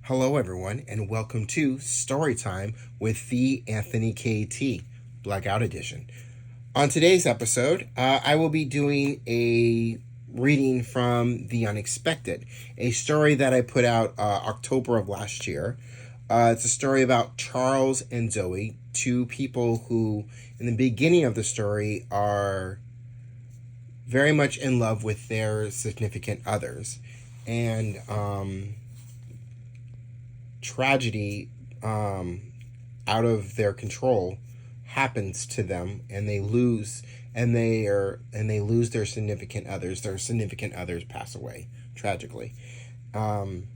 Hello, everyone, and welcome to Storytime with the Anthony KT Blackout Edition. On today's episode, I will be doing a reading from The Unexpected, a story that I put out October of last year. It's a story about Charles and Zoe, two people who, in the beginning of the story, are very much in love with their significant others. And tragedy out of their control happens to them, and they lose their significant others. Their significant others pass away tragically, and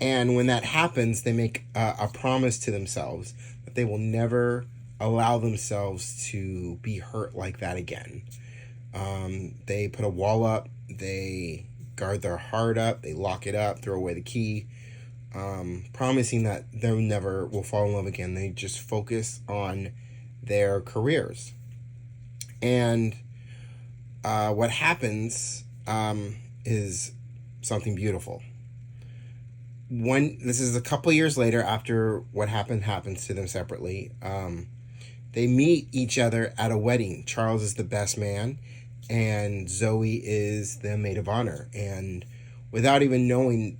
when that happens, they make a promise to themselves that they will never allow themselves to be hurt like that again. They put a wall up, they guard their heart up, they lock it up, throw away the key, promising that they never will fall in love again. They just focus on their careers. And what happens is something beautiful. This is a couple years later after what happens to them separately. They meet each other at a wedding. Charles is the best man, and Zoe is the maid of honor. And without even knowing,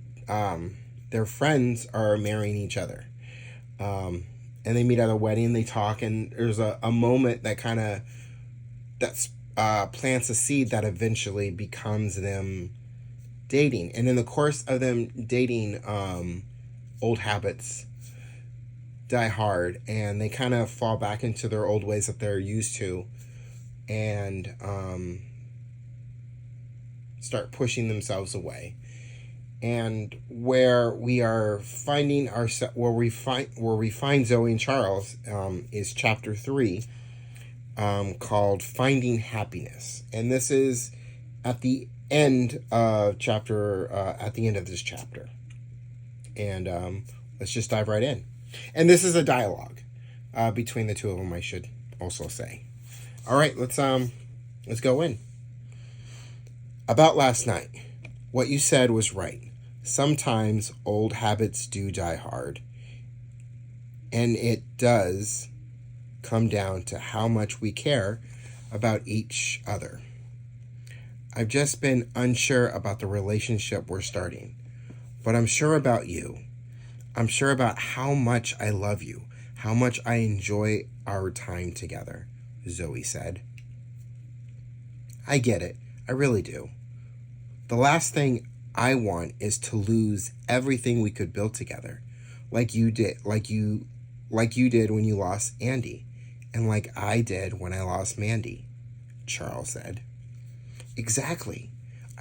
their friends are marrying each other. And they meet at a wedding, they talk, and there's a moment that kind of plants a seed that eventually becomes them dating. And in the course of them dating, old habits die hard, and they kind of fall back into their old ways that they're used to, and start pushing themselves away. And where we find Zoe and Charles is chapter 3, called Finding Happiness. And this is at the end of this chapter. And let's just dive right in. And this is a dialogue between the two of them, I should also say. All right, let's go in. About last night. What you said was right. Sometimes old habits do die hard, and it does come down to how much we care about each other. I've just been unsure about the relationship we're starting, but I'm sure about you. I'm sure about how much I love you, how much I enjoy our time together, Zoe said. I get it. I really do. The last thing I want is to lose everything we could build together, like you did when you lost Andy, and like I did when I lost Mandy, Charles said. Exactly.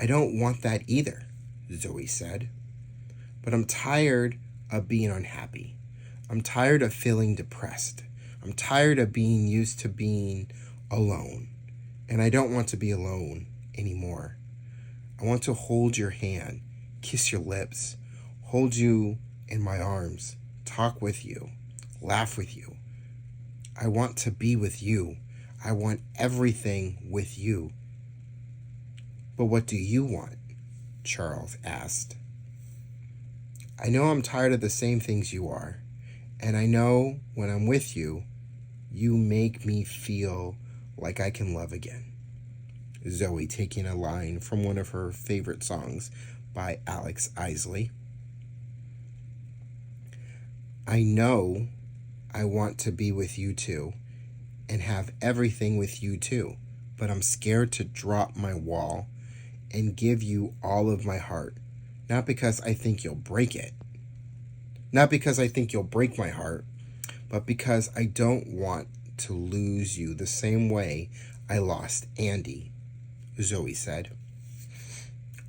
I don't want that either, Zoe said. But I'm tired of being unhappy. I'm tired of feeling depressed. I'm tired of being used to being alone, and I don't want to be alone anymore. I want to hold your hand, kiss your lips, hold you in my arms, talk with you, laugh with you. I want to be with you. I want everything with you. But what do you want? Charles asked. I know I'm tired of the same things you are, and I know when I'm with you, you make me feel like I can love again. Zoe taking a line from one of her favorite songs by Alex Isley. I know I want to be with you too and have everything with you too, but I'm scared to drop my wall and give you all of my heart, not because I think you'll break it, not because I think you'll break my heart, but because I don't want to lose you the same way I lost Andy, Zoe said.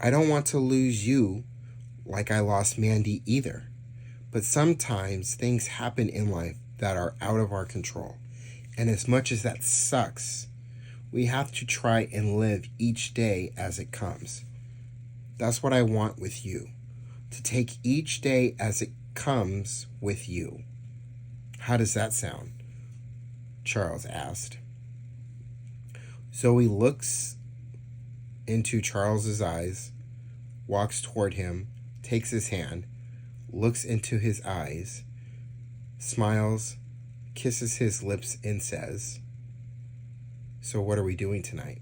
I don't want to lose you like I lost Mandy either, but sometimes things happen in life that are out of our control, and as much as that sucks, we have to try and live each day as it comes. That's what I want with you, to take each day as it comes with you. How does that sound? Charles asked. Zoe looks into Charles's eyes, walks toward him, takes his hand, looks into his eyes, smiles, kisses his lips, and says, "So what are we doing tonight?"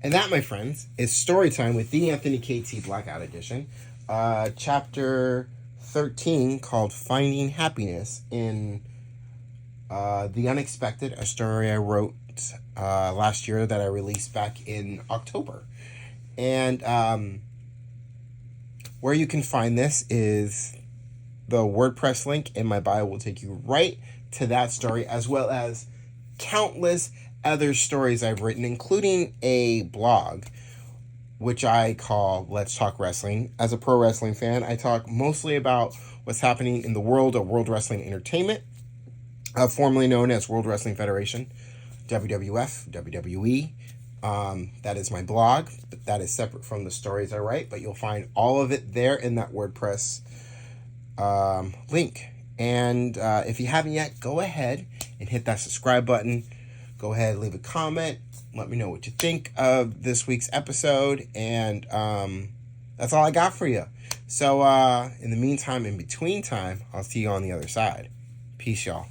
And that, my friends, is story time with the Anthony KT Blackout Edition, chapter 13, called Finding Happiness in The Unexpected, a story I wrote last year that I released back in October. And where you can find this is the WordPress link in my bio will take you right to that story, as well as countless other stories I've written, including a blog, which I call Let's Talk Wrestling. As a pro wrestling fan, I talk mostly about what's happening in the world of World Wrestling Entertainment, formerly known as World Wrestling Federation, WWF, WWE. That is my blog, but that is separate from the stories I write, but you'll find all of it there in that WordPress link. And if you haven't yet, go ahead and hit that subscribe button. Go ahead, leave a comment. Let me know what you think of this week's episode. And that's all I got for you. So in the meantime, in between time, I'll see you on the other side. Peace, y'all.